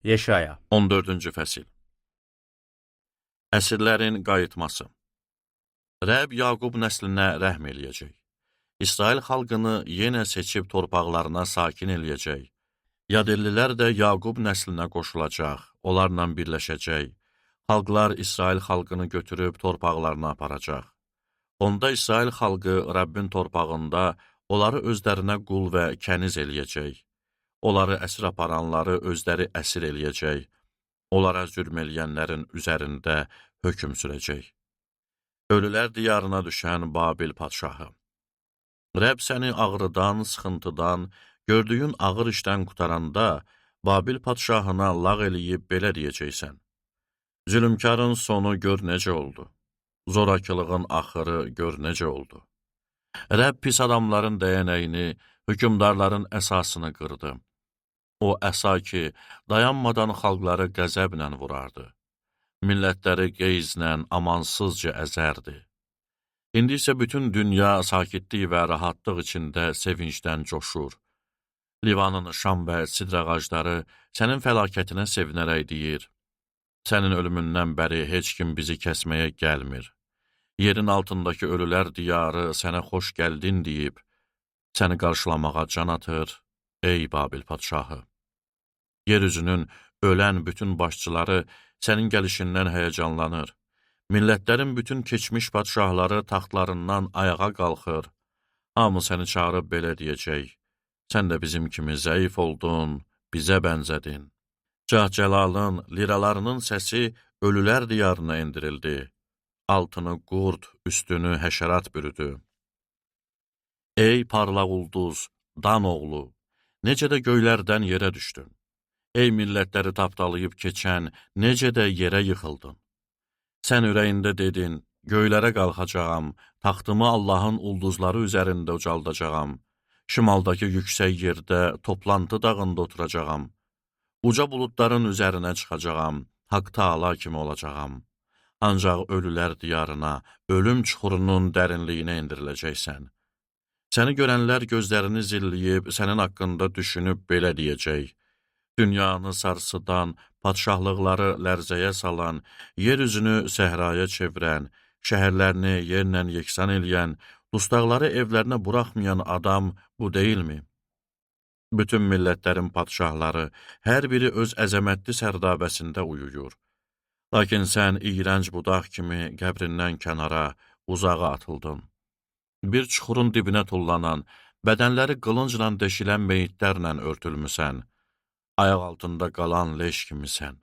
Yeşaya 14-cü fəsil. Əsirlərin qayıtması. Rəbb Yaqub nəslinə rəhm eləyəcək. İsrail xalqını yenə seçib torpaqlarına sakin eləyəcək. Yadelilər də Yaqub nəslinə qoşulacaq, onlarla birləşəcək. Xalqlar İsrail xalqını götürüb torpaqlarına aparacaq. Onda İsrail xalqı Rəbbin torpağında onları özlərinə qul və kəniz eləyəcək. Onları əsir aparanları özləri əsir eləyəcək. Onlara zülm eləyənlərin üzərində hökm sürəcək. Ölülər diyarına düşən Babil padşahı. Rəbb səni ağrıdan, sıxıntıdan, gördüyün ağır işdən qutaranda, Babil padşahına lağ eləyib belə deyəcəksən. Zülmkarın sonu gör necə oldu. Zorakılığın axırı gör necə oldu. Rəbb pis adamların dəyənəyini, hökümdarların əsasını qırdı. O əsa ki, dayanmadan xalqları qəzəblə vurardı. Millətləri qeyzlə, amansızca əzərdi. İndi isə bütün dünya sakitlik və rahatlıq içində sevincdən coşur. Livanın şam və sidr ağacları sənin fəlakətinə sevinərək deyir. Sənin ölümündən bəri heç kim bizi kəsməyə gəlmir. Yerin altındakı ölülər diyarı sənə xoş gəldin deyib, səni qarşılamağa can atır, ey Babil padşahı. Yeryüzünün ölən bütün başçıları sənin gəlişindən həyəcanlanır. Millətlərin bütün keçmiş padşahları taxtlarından ayağa qalxır. Hamı səni çağırıb belə deyəcək, sən də bizim kimi zəif oldun, bizə bənzədin. Cah-cəlalın, liralarının səsi ölülər diyarına endirildi. Altını qurd, üstünü həşərat bürüdü. Ey parlaq ulduz, Dan oğlu, necə də göylərdən yerə düşdün. Ey millətləri tapdalayıb keçən, necə də yerə yıxıldın. Sən ürəyində dedin, göylərə qalxacağam, taxtımı Allahın ulduzları üzərində ucaldacağam. Şimaldakı yüksək yerdə, toplantı dağında oturacağam. Uca buludların üzərinə çıxacağam, haqq taala kimi olacağam. Ancaq ölülər diyarına, ölüm çuxurunun dərinliyinə endiriləcəksən. Səni görənlər gözlərini zilləyib, sənin haqqında düşünüb belə deyəcək. Dünyanı sarsıdan, padşahlıqları lərzəyə salan, yer üzünü səhraya çevirən, şəhərlərini yerlə yeksan eləyən, dustaqları evlərinə buraxmayan adam bu deyilmi? Bütün millətlərin padşahları, hər biri öz əzəmətli sərdabəsində uyuyur. Lakin sən iyrənc budaq kimi qəbrindən kənara, uzağa atıldın. Bir çuxurun dibinə tullanan, bədənləri qılıncla deşilən meyitlərlə örtülmüsən. Ayaq altında qalan leş kimisən.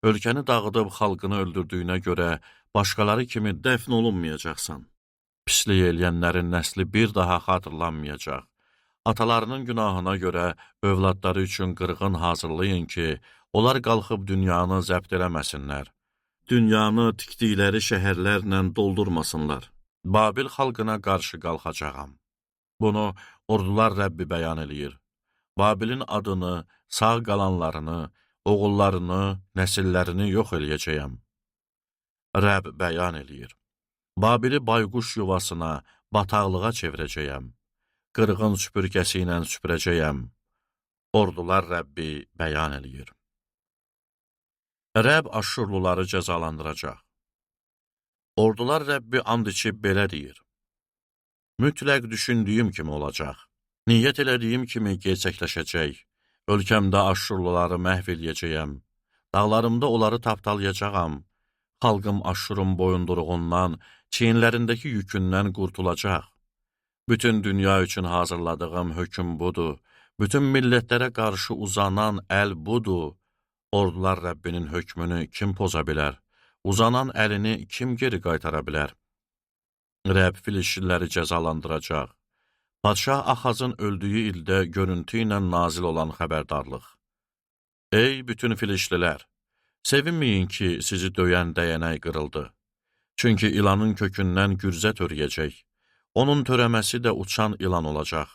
Ölkəni dağıdıb xalqını öldürdüyünə görə başqaları kimi dəfn olunmayacaqsan. Pislik eləyənlərin nəsli bir daha xatırlanmayacaq. Atalarının günahına görə övladları üçün qırğın hazırlayın ki, onlar qalxıb dünyanı zəbt eləməsinlər. Dünyanı tikdikləri şəhərlərlə doldurmasınlar. Babil xalqına qarşı qalxacağam. Bunu ordular Rəbbi bəyan eləyir. Babilin adını, sağ qalanlarını, oğullarını, nəsillərini yox eləyəcəyəm. Rəbb bəyan eləyir. Babili bayquş yuvasına, bataqlığa çevirəcəyəm. Qırğın süpürgəsi ilə süpürəcəyəm. Ordular Rəbbi bəyan eləyir. Rəbb Aşşurluları cəzalandıracaq. Ordular Rəbbi and içib belə deyir. Mütləq düşündüyüm kimi olacaq. Niyyət elədiyim kimi gerçəkləşəcək. Ölkəmdə Aşşurluları məhv eləyəcəyəm. Dağlarımda onları tapdalayacağam. Xalqım Aşşurun boyunduruğundan, çiyinlərindəki yükündən qurtulacaq. Bütün dünya üçün hazırladığım hökm budur. Bütün millətlərə qarşı uzanan əl budur. Ordular Rəbbinin hökmünü kim poza bilər? Uzanan əlini kim geri qaytara bilər? Rəbb Filistliləri cəzalandıracaq. Padşah Axazın öldüyü ildə görüntü ilə nazil olan xəbərdarlıq. Ey bütün Filistlilər! Sevinməyin ki, sizi döyən dəyənək qırıldı. Çünki ilanın kökündən gürzə törəyəcək. Onun törəməsi də uçan ilan olacaq.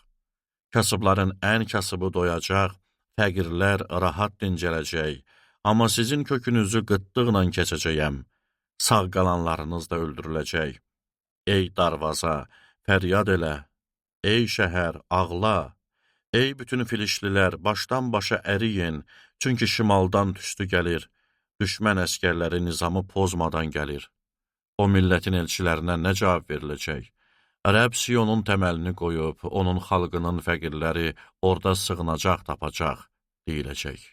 Kasıbların ən kasıbı doyacaq, fəqirlər rahat dincələcək. Amma sizin kökünüzü qıtlıqla keçəcəyəm. Sağ qalanlarınız da öldürüləcək. Ey darvaza, fəryad elə. Ey şəhər, ağla. Ey bütün Filistlilər, başdan başa əriyin. Çünki şimaldan tüstü gəlir, düşmən əskərləri nizamı pozmadan gəlir. O millətin elçilərinə nə cavab veriləcək? Ərəb Siyonun təməlini qoyub, onun xalqının fəqirləri orada sığınacaq tapacaq, deyiləcək.